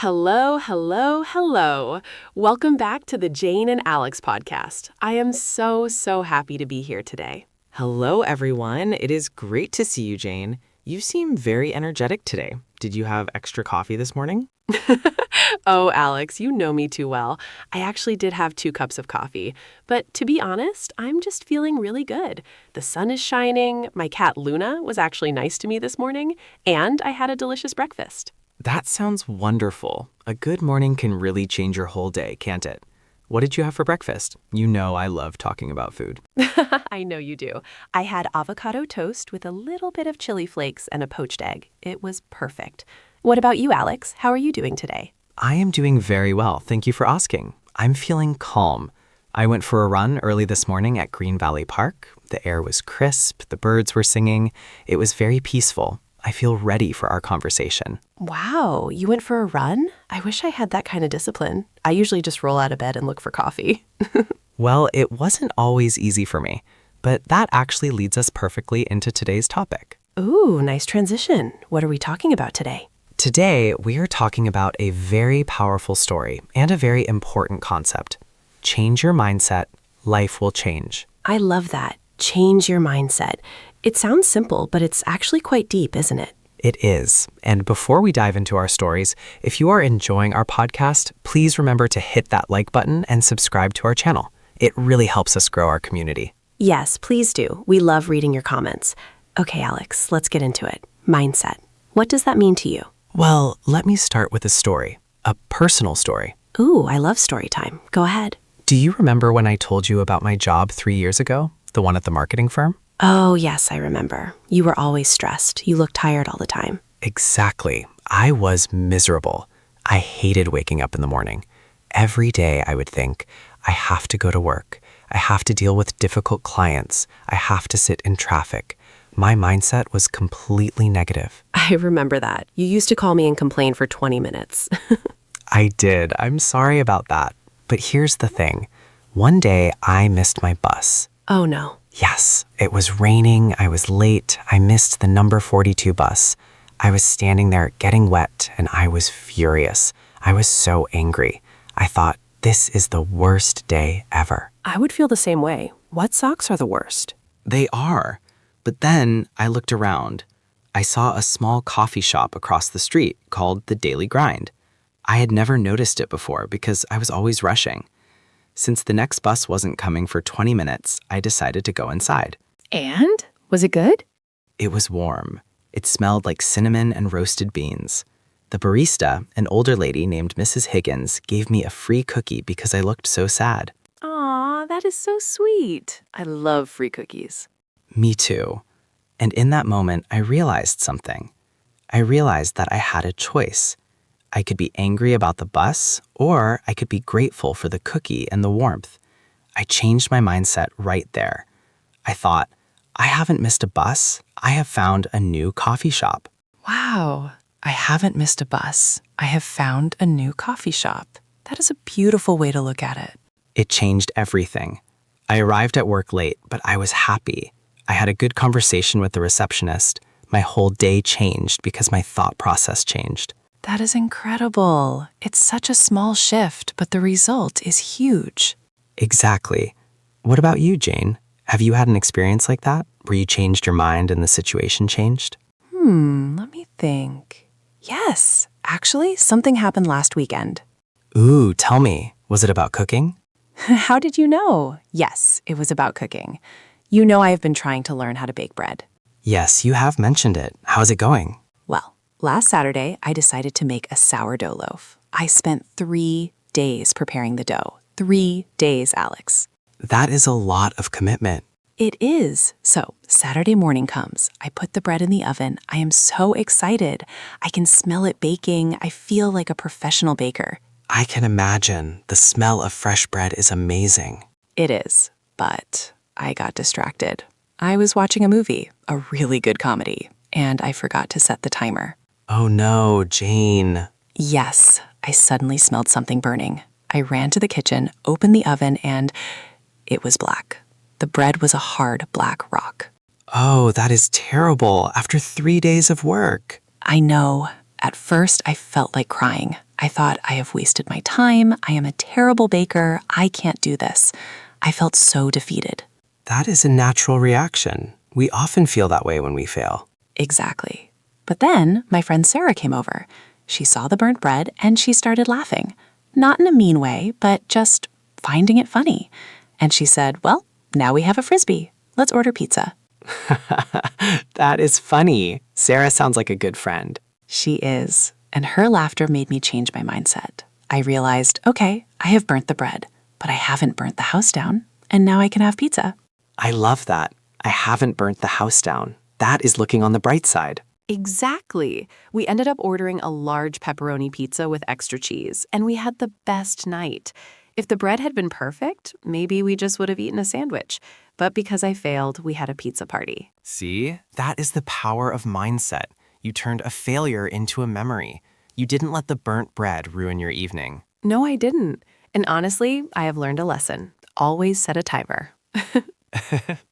Hello, hello, hello. Welcome back to the Jane and Alex podcast. I am so happy to be here today. Hello, everyone. It is great to see you, Jane. You seem very energetic today. Did you have extra coffee this morning? Oh, Alex, you know me too well. I actually did have 2 cups of coffee. But to be honest, I'm just feeling really good. The sun is shining, my cat Luna was actually nice to me this morning, and I had a delicious breakfast. That sounds wonderful. A good morning can really change your whole day, can't it? What did you have for breakfast? You know I love talking about food. I know you do. I had avocado toast with a little bit of chili flakes and a poached egg. It was perfect. What about you, Alex? How are you doing today? I am doing very well. Thank you for asking. I'm feeling calm. I went for a run early this morning at Green Valley Park. The air was crisp. The birds were singing. It was very peaceful. I feel ready for our conversation. Wow, you went for a run? I wish I had that kind of discipline. I usually just roll out of bed and look for coffee. Well, it wasn't always easy for me, but that actually leads us perfectly into today's topic. Ooh, nice transition. What are we talking about today? Today, we are talking about a very powerful story and a very important concept. Change your mindset, life will change. I love that. Change your mindset. It sounds simple, but it's actually quite deep, isn't it? It is. And before we dive into our stories, if you are enjoying our podcast, please remember to hit that like button and subscribe to our channel. It really helps us grow our community. Yes, please do. We love reading your comments. Okay, Alex, let's get into it. Mindset. What does that mean to you? Well, let me start with a story, a personal story. Ooh, I love story time. Go ahead. Do you remember when I told you about my job 3 years ago, the one at the marketing firm? Oh, yes, I remember. You were always stressed. You looked tired all the time. Exactly. I was miserable. I hated waking up in the morning. Every day I would think, I have to go to work. I have to deal with difficult clients. I have to sit in traffic. My mindset was completely negative. I remember that. You used to call me and complain for 20 minutes. I did. I'm sorry about that. But here's the thing. One day I missed my bus. Oh, no. Yes, it was raining, I was late, I missed the number 42 bus. I was standing there getting wet and I was furious. I was so angry. I thought, this is the worst day ever. I would feel the same way. What socks are the worst? They are. But then I looked around. I saw a small coffee shop across the street called The Daily Grind. I had never noticed it before because I was always rushing. Since the next bus wasn't coming for 20 minutes, I decided to go inside. And? Was it good? It was warm. It smelled like cinnamon and roasted beans. The barista, an older lady named Mrs. Higgins, gave me a free cookie because I looked so sad. Aw, that is so sweet. I love free cookies. Me too. And in that moment, I realized something. I realized that I had a choice. I could be angry about the bus, or I could be grateful for the cookie and the warmth. I changed my mindset right there. I thought, I haven't missed a bus. I have found a new coffee shop. Wow, I haven't missed a bus. I have found a new coffee shop. That is a beautiful way to look at it. It changed everything. I arrived at work late, but I was happy. I had a good conversation with the receptionist. My whole day changed because my thought process changed. That is incredible. It's such a small shift, but the result is huge. Exactly. What about you, Jane? Have you had an experience like that, where you changed your mind and the situation changed? Let me think. Yes, actually, something happened last weekend. Ooh, tell me. Was it about cooking? How did you know? Yes, it was about cooking. You know I have been trying to learn how to bake bread. Yes, you have mentioned it. How's it going? Well, last Saturday, I decided to make a sourdough loaf. I spent 3 days preparing the dough. 3 days, Alex. That is a lot of commitment. It is. So, Saturday morning comes. I put the bread in the oven. I am so excited. I can smell it baking. I feel like a professional baker. I can imagine. The smell of fresh bread is amazing. It is. But I got distracted. I was watching a movie, a really good comedy, and I forgot to set the timer. Oh no, Jane. Yes, I suddenly smelled something burning. I ran to the kitchen, opened the oven, and it was black. The bread was a hard black rock. Oh, that is terrible. After 3 days of work. I know. At first, I felt like crying. I thought, I have wasted my time. I am a terrible baker. I can't do this. I felt so defeated. That is a natural reaction. We often feel that way when we fail. Exactly. But then my friend Sarah came over. She saw the burnt bread and she started laughing. Not in a mean way, but just finding it funny. And she said, well, now we have a Frisbee. Let's order pizza. That is funny. Sarah sounds like a good friend. She is. And her laughter made me change my mindset. I realized, okay, I have burnt the bread, but I haven't burnt the house down. And now I can have pizza. I love that. I haven't burnt the house down. That is looking on the bright side. Exactly. We ended up ordering a large pepperoni pizza with extra cheese, and we had the best night. If the bread had been perfect, maybe we just would have eaten a sandwich. But because I failed, we had a pizza party. See, that is the power of mindset. You turned a failure into a memory. You didn't let the burnt bread ruin your evening. No, I didn't. And honestly, I have learned a lesson. Always set a timer.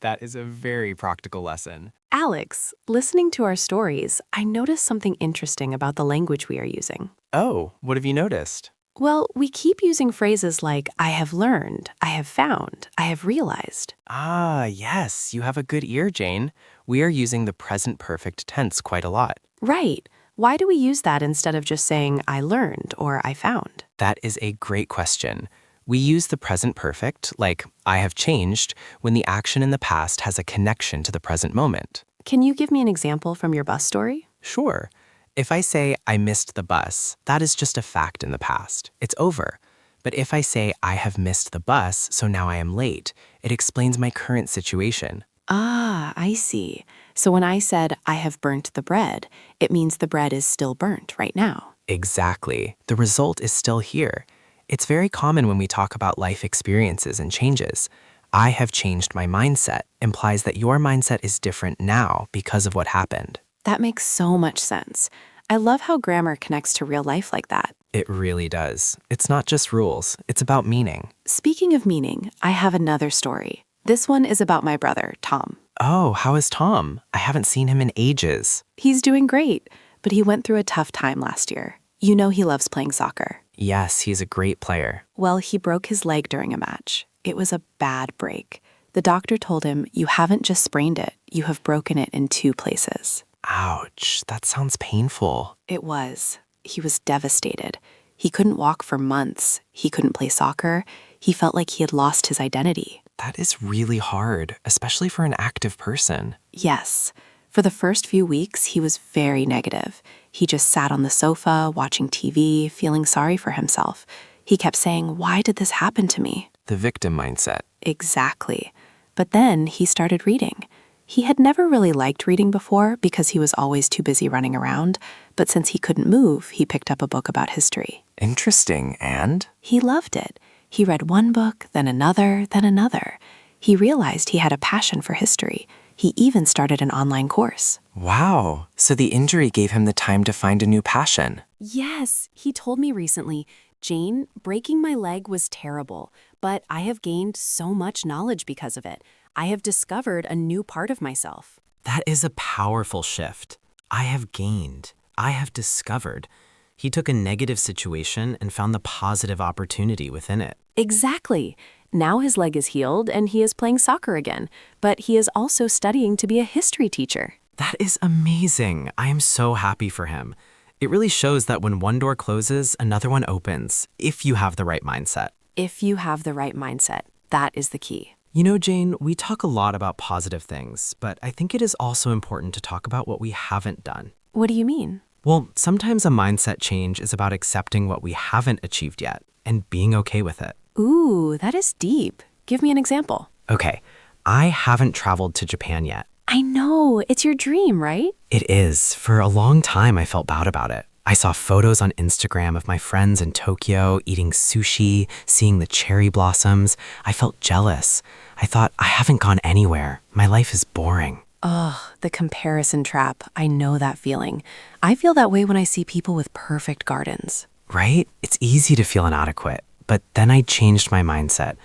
That is a very practical lesson. Alex, listening to our stories, I noticed something interesting about the language we are using. Oh, what have you noticed? Well, we keep using phrases like, I have learned, I have found, I have realized. Ah, yes, you have a good ear, Jane. We are using the present perfect tense quite a lot. Right. Why do we use that instead of just saying, I learned or I found? That is a great question. We use the present perfect, like I have changed, when the action in the past has a connection to the present moment. Can you give me an example from your bus story? Sure. If I say I missed the bus, that is just a fact in the past. It's over. But if I say I have missed the bus, so now I am late, it explains my current situation. Ah, I see. So when I said I have burnt the bread, it means the bread is still burnt right now. Exactly. The result is still here. It's very common when we talk about life experiences and changes. I have changed my mindset implies that your mindset is different now because of what happened. That makes so much sense. I love how grammar connects to real life like that. It really does. It's not just rules, it's about meaning. Speaking of meaning, I have another story. This one is about my brother, Tom. Oh, how is Tom? I haven't seen him in ages. He's doing great, but he went through a tough time last year. You know he loves playing soccer. Yes, he's a great player. Well, he broke his leg during a match. It was a bad break. The doctor told him, you haven't just sprained it, you have broken it in 2 places. Ouch, that sounds painful. It was. He was devastated. He couldn't walk for months. He couldn't play soccer. He felt like he had lost his identity. That is really hard, especially for an active person. Yes. For the first few weeks, he was very negative. He just sat on the sofa, watching TV, feeling sorry for himself. He kept saying, why did this happen to me? The victim mindset. Exactly. But then he started reading. He had never really liked reading before because he was always too busy running around, but since he couldn't move, he picked up a book about history. Interesting, and? He loved it. He read one book, then another, then another. He realized he had a passion for history. He even started an online course. Wow, so the injury gave him the time to find a new passion. Yes, he told me recently, Jane, breaking my leg was terrible, but I have gained so much knowledge because of it. I have discovered a new part of myself. That is a powerful shift. I have gained. I have discovered. He took a negative situation and found the positive opportunity within it. Exactly. Now his leg is healed and he is playing soccer again, but he is also studying to be a history teacher. That is amazing. I am so happy for him. It really shows that when one door closes, another one opens, if you have the right mindset. If you have the right mindset, that is the key. You know, Jane, we talk a lot about positive things, but I think it is also important to talk about what we haven't done. What do you mean? Well, sometimes a mindset change is about accepting what we haven't achieved yet and being okay with it. Ooh, that is deep. Give me an example. Okay, I haven't traveled to Japan yet. I know, it's your dream, right? It is. For a long time, I felt bad about it. I saw photos on Instagram of my friends in Tokyo eating sushi, seeing the cherry blossoms. I felt jealous. I thought, I haven't gone anywhere. My life is boring. Ugh, the comparison trap. I know that feeling. I feel that way when I see people with perfect gardens. Right? It's easy to feel inadequate. But then I changed my mindset.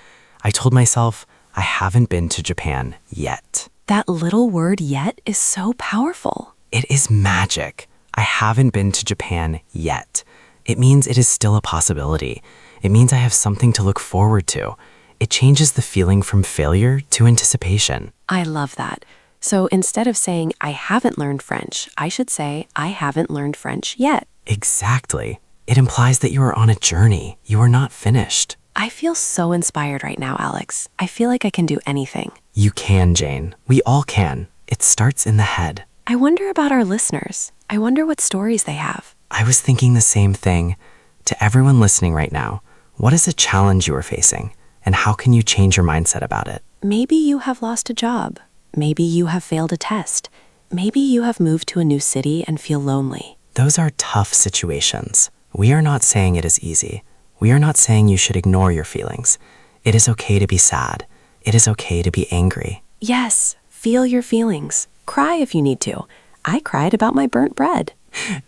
I told myself, I haven't been to Japan yet. That little word yet is so powerful. It is magic. I haven't been to Japan yet. It means it is still a possibility. It means I have something to look forward to. It changes the feeling from failure to anticipation. I love that. So instead of saying, I haven't learned French, I should say, I haven't learned French yet. Exactly. It implies that you are on a journey. You are not finished. I feel so inspired right now, Alex. I feel like I can do anything. You can, Jane. We all can. It starts in the head. I wonder about our listeners. I wonder what stories they have. I was thinking the same thing. To everyone listening right now, what is a challenge you are facing? And how can you change your mindset about it? Maybe you have lost a job. Maybe you have failed a test. Maybe you have moved to a new city and feel lonely. Those are tough situations. We are not saying it is easy. We are not saying you should ignore your feelings. It is okay to be sad. It is okay to be angry. Yes, feel your feelings. Cry if you need to. I cried about my burnt bread.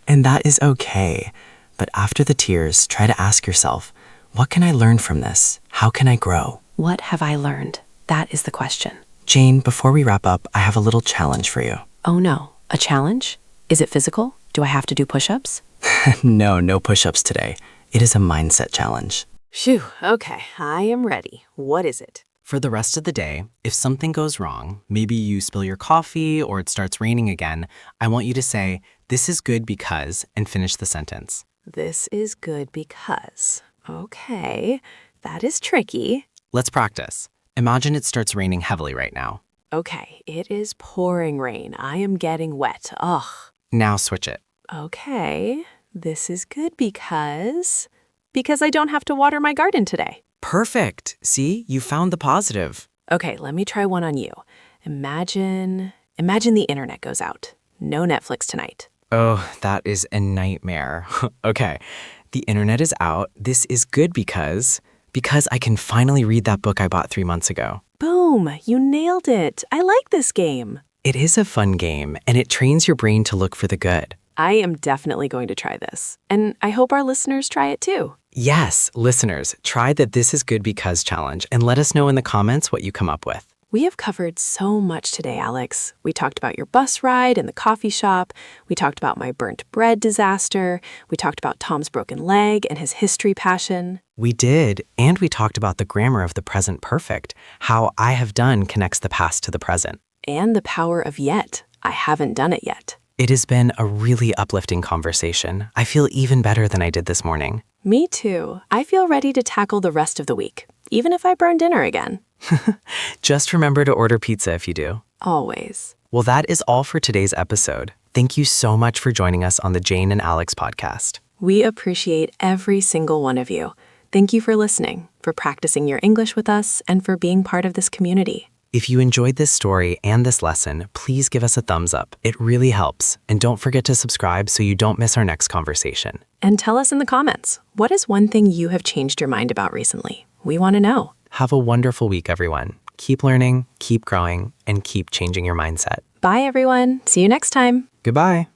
And that is okay. But after the tears, try to ask yourself, what can I learn from this? How can I grow? What have I learned? That is the question. Jane, before we wrap up, I have a little challenge for you. Oh no, a challenge? Is it physical? Do I have to do push-ups? No push-ups today. It is a mindset challenge. Phew, okay, I am ready. What is it? For the rest of the day, if something goes wrong, maybe you spill your coffee or it starts raining again, I want you to say, this is good because, and finish the sentence. This is good because. Okay, that is tricky. Let's practice. Imagine it starts raining heavily right now. Okay, it is pouring rain. I am getting wet. Ugh. Now switch it. Okay, this is good because I don't have to water my garden today. Perfect. See, you found the positive. Okay, let me try one on you. Imagine the internet goes out. No Netflix tonight. Oh, that is a nightmare. Okay, the internet is out. This is good because I can finally read that book I bought 3 months ago. Boom, you nailed it. I like this game. It is a fun game, and it trains your brain to look for the good. I am definitely going to try this. And I hope our listeners try it too. Yes, listeners, try the This Is Good Because challenge and let us know in the comments what you come up with. We have covered so much today, Alex. We talked about your bus ride and the coffee shop. We talked about my burnt bread disaster. We talked about Tom's broken leg and his history passion. We did, and we talked about the grammar of the present perfect, how I have done connects the past to the present. And the power of yet. I haven't done it yet. It has been a really uplifting conversation. I feel even better than I did this morning. Me too. I feel ready to tackle the rest of the week, even if I burn dinner again. Just remember to order pizza if you do. Always. Well, that is all for today's episode. Thank you so much for joining us on the Jane and Alex podcast. We appreciate every single one of you. Thank you for listening, for practicing your English with us, and for being part of this community. If you enjoyed this story and this lesson, please give us a thumbs up. It really helps. And don't forget to subscribe so you don't miss our next conversation. And tell us in the comments, what is one thing you have changed your mind about recently? We want to know. Have a wonderful week, everyone. Keep learning, keep growing, and keep changing your mindset. Bye, everyone. See you next time. Goodbye.